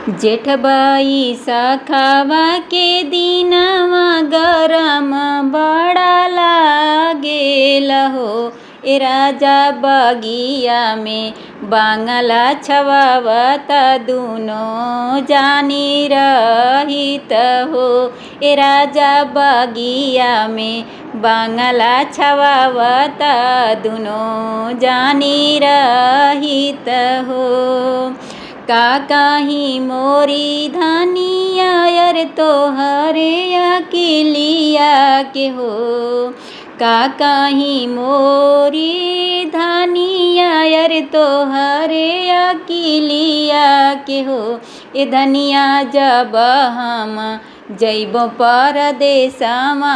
जेठ बाई सखावा के दिनवा गरम बड़ा लागेल हो। ए राजा बगिया में बांगला छवावत दुनो जानी रहित हो। ए राजा बगिया में बांगला छवावत दुनो जानी रहित हो। का कहीं मोरी धनिया यार तोहरे अकेलिया के हो। का कहीं मोरी धनिया यार तोहरे अकेलिया के हो। ए धनिया जब हम जइबो परदेसवा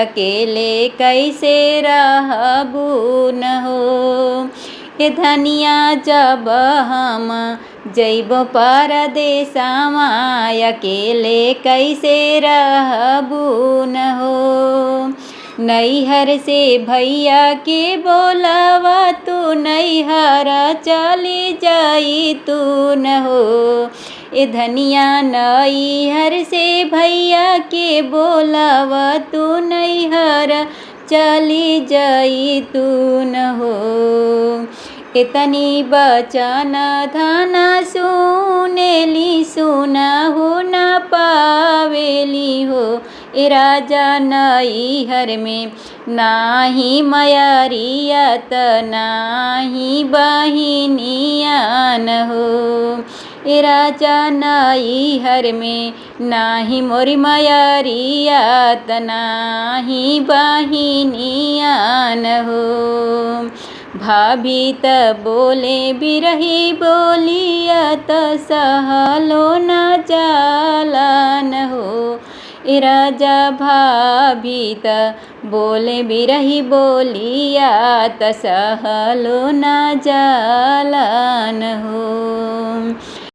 अकेले कैसे रहबू न हो। ए धनिया जब हम जइबो परदेसवा अकेले कैसे रहबू न हो। नैहर से भैया के बोलावा तू नैहर चली जाई तू न हो। ए धनिया नैहर से भैया के बोलावा तू नैहर चली जाई तू न हो। इतनी बचन धन सुनेली सुनहु न पावेली हो। ए राजा नैहर में नाही मयरिया त नाही बहिनिया न हो। ए राजा नैहर में नाही मोरी मयरिया त नाही बहिनिया न हो। भाभी त बोले बिरही बोलिया त सहलो न जाला न हो। ए राजा भाभी त बोले बिरही बोलिया त सहलो न जाला न हो।